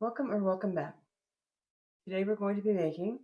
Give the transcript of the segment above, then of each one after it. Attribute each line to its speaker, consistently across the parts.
Speaker 1: Welcome or welcome back. Today we're going to be making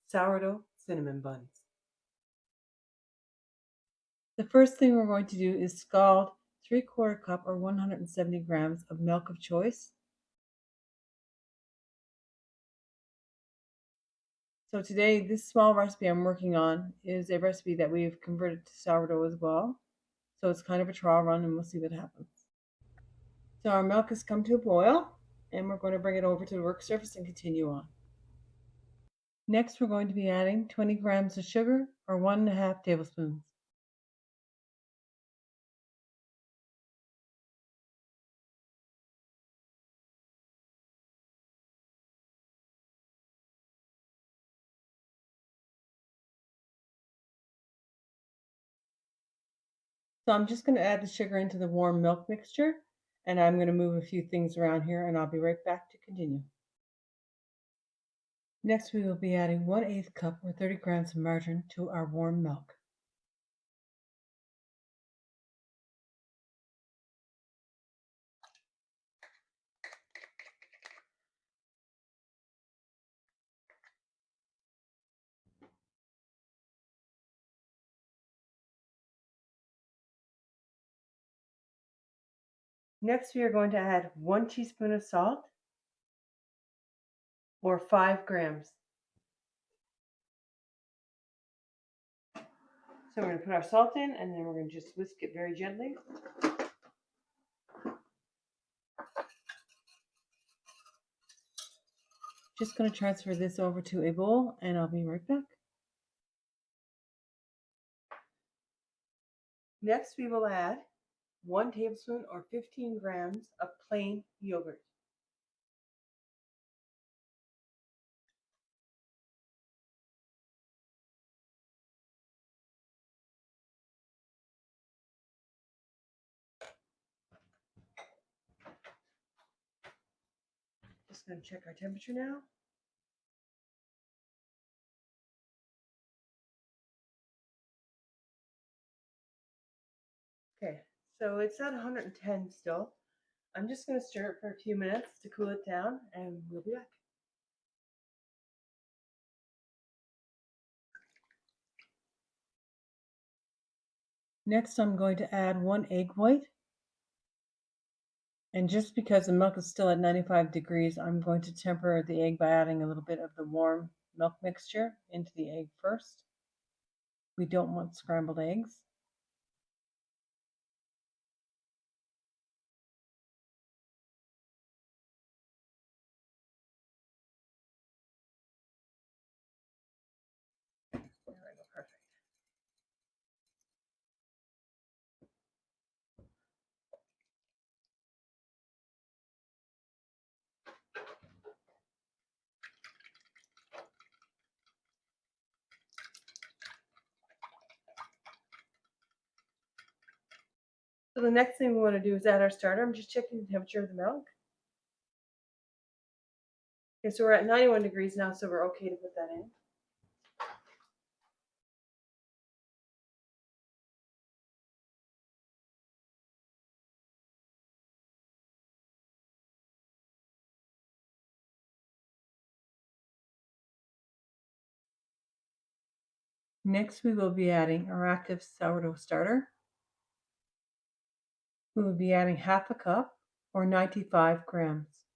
Speaker 1: sourdough cinnamon buns. The first thing we're going to do is scald 3/4 cup or 170 grams of milk of choice. So today this small recipe I'm working on is a recipe that we've converted to sourdough as well. So it's kind of a trial run and we'll see what happens. So our milk has come to a boil and we're going to bring it over to the work surface and continue on. Next we're going to be adding 20 grams of sugar or 1.5 tablespoons. So I'm just going to add the sugar into the warm milk mixture, and I'm going to move a few things around here, and I'll be right back to continue. Next, we will be adding 1/8 cup or 30 grams of margarine to our warm milk. Next, we are going to add 1 teaspoon of salt or 5 grams. So we're going to put our salt in and then we're going to just whisk it very gently. Just going to transfer this over to a bowl and I'll be right back. Next, we will add 1 tablespoon or 15 grams of plain yogurt. Just going to check our temperature now. Okay, so it's at 110 still. I'm just going to stir it for a few minutes to cool it down and we'll be back. Next, I'm going to add 1 egg white. And just because the milk is still at 95 degrees, I'm going to temper the egg by adding a little bit of the warm milk mixture into the egg first. We don't want scrambled eggs. There we go, perfect. So the next thing we want to do is add our starter. I'm just checking the temperature of the milk. Okay, so we're at 91 degrees now, so we're okay to put that in. Next, we will be adding our active sourdough starter. We will be adding 1/2 cup or 95 grams.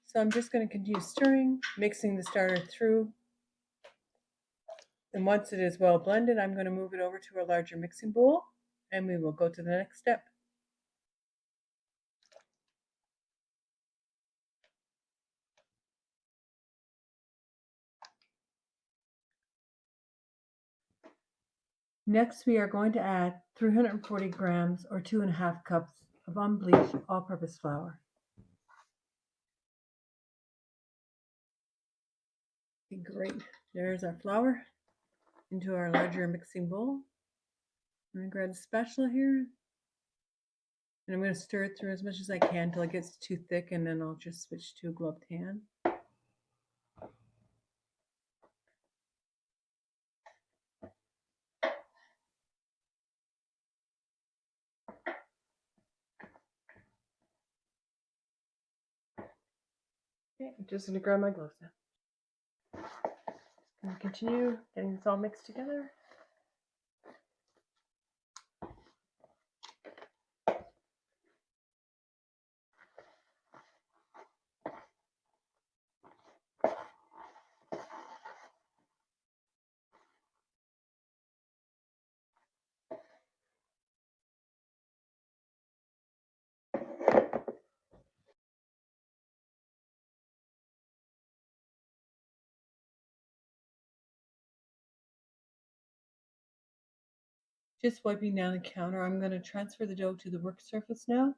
Speaker 1: So I'm just going to continue stirring, mixing the starter through. And once it is well blended, I'm going to move it over to a larger mixing bowl and we will go to the next step. Next, we are going to add 340 grams or 2.5 cups of unbleached all-purpose flour. Okay, great. There's our flour into our larger mixing bowl. I'm going to grab the spatula here and I'm going to stir it through as much as I can until it gets too thick, and then I'll just switch to a gloved hand. Okay, I'm just going to grab my gloves now. Going to continue getting this all mixed together. Just wiping down the counter, I'm going to transfer the dough to the work surface now.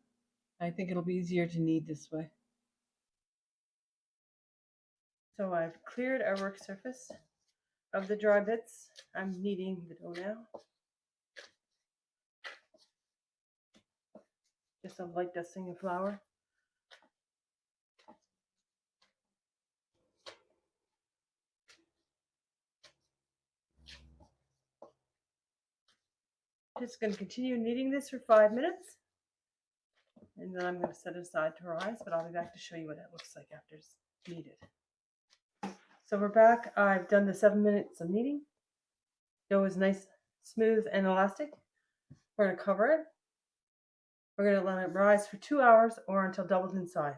Speaker 1: I think it'll be easier to knead this way. So I've cleared our work surface of the dry bits. I'm kneading the dough now. Just a light dusting of flour. Just going to continue kneading this for 5 minutes. And then I'm going to set it aside to rise, but I'll be back to show you what it looks like after it's kneaded. So we're back. I've done the 7 minutes of kneading. Dough is nice, smooth, and elastic. We're going to cover it. We're going to let it rise for 2 hours or until doubled in size.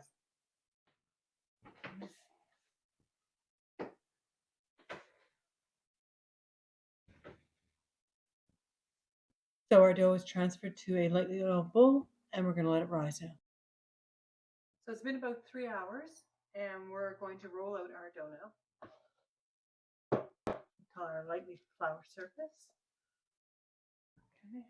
Speaker 1: So our dough is transferred to a lightly oiled bowl, and we're going to let it rise now. So it's been about 3 hours, and we're going to roll out our dough now. On our lightly flour surface. Okay.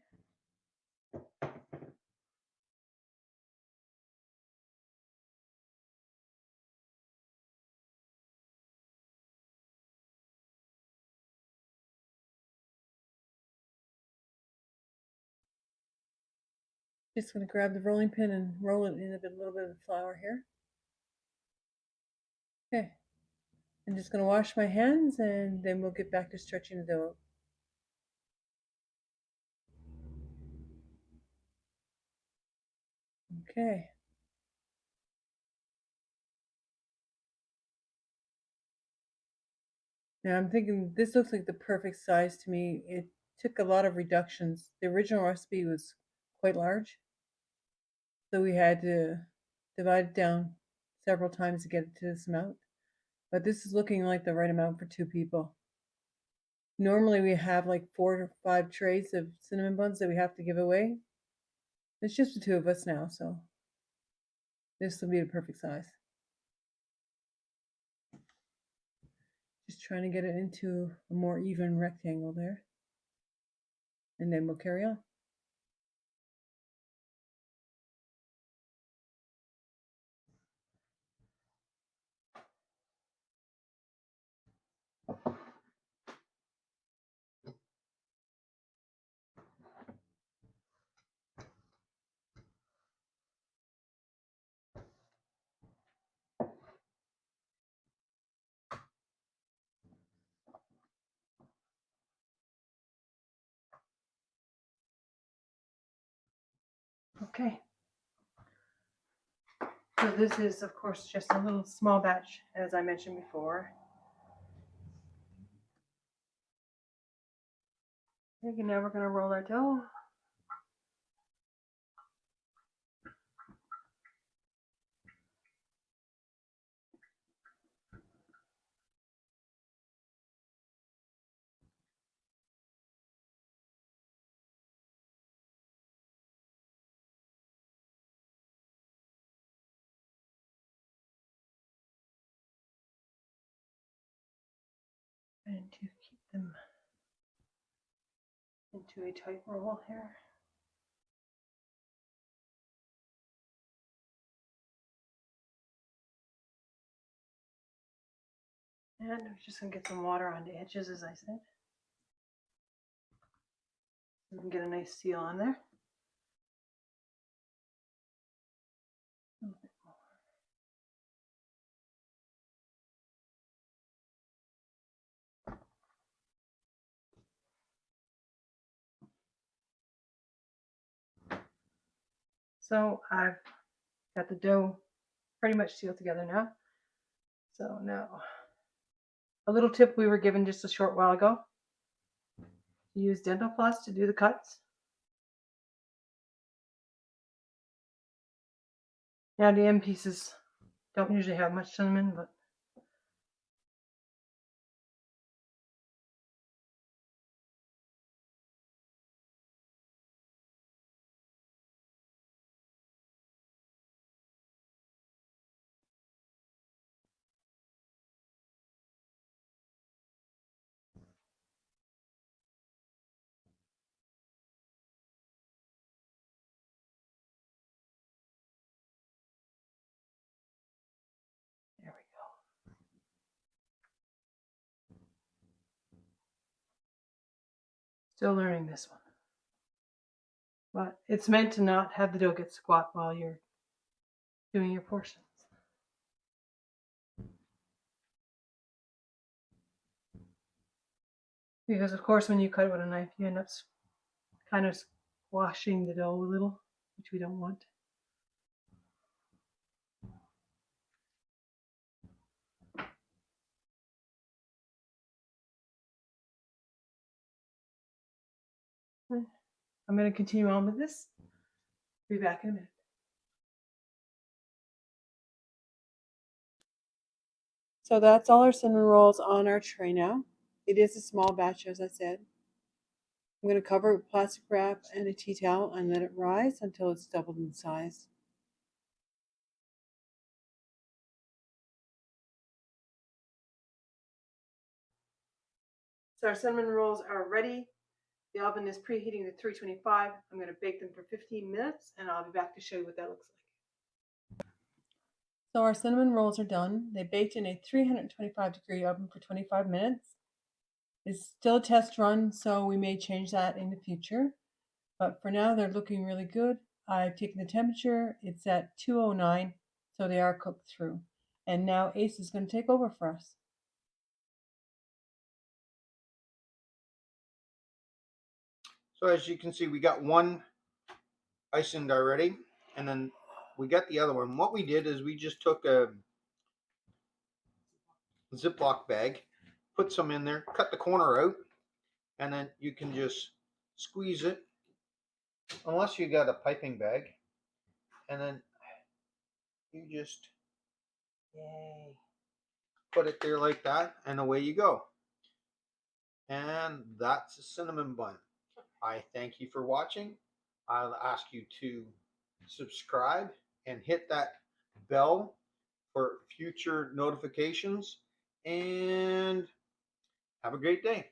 Speaker 1: Just going to grab the rolling pin and roll it in a little bit of flour here. Okay. I'm just going to wash my hands and then we'll get back to stretching the dough. Okay. Now I'm thinking this looks like the perfect size to me. It took a lot of reductions. The original recipe was quite large, so we had to divide it down several times to get it to this amount. But this is looking like the right amount for 2 people. Normally we have like 4 or 5 trays of cinnamon buns that we have to give away. It's just the 2 of us now, so this will be the perfect size. Just trying to get it into a more even rectangle there. And then we'll carry on. Okay. So this is, of course, just a little small batch, as I mentioned before. Okay, now we're going to roll our dough. And to keep them into a tight roll here. And we're just going to get some water on the edges, as I said. We can get a nice seal on there. A little bit more. So I've got the dough pretty much sealed together now. So now, a little tip we were given just a short while ago: to use dental floss to do the cuts. Now the end pieces don't usually have much cinnamon, but there we go. Still learning this one. But it's meant to not have the dough get squat while you're doing your portions. Because of course when you cut it with a knife, you end up kind of squashing the dough a little, which we don't want. I'm going to continue on with this. Be back in a minute. So that's all our cinnamon rolls on our tray now. It is a small batch, as I said. I'm going to cover it with plastic wrap and a tea towel and let it rise until it's doubled in size. So our cinnamon rolls are ready. The oven is preheating to 325. I'm going to bake them for 15 minutes and I'll be back to show you what that looks like. So our cinnamon rolls are done. They baked in a 325-degree oven for 25 minutes. It's still a test run, so we may change that in the future. But for now, they're looking really good. I've taken the temperature. It's at 209, so they are cooked through. And now Ace is going to take over for us.
Speaker 2: So as you can see, we got one icing already, and then we got the other one. What we did is we just took a Ziploc bag, put some in there, cut the corner out, and then you can just squeeze it, unless you got a piping bag, and then you just put it there like that, and away you go. And that's a cinnamon bun. I thank you for watching. I'll ask you to subscribe and hit that bell for future notifications, and have a great day.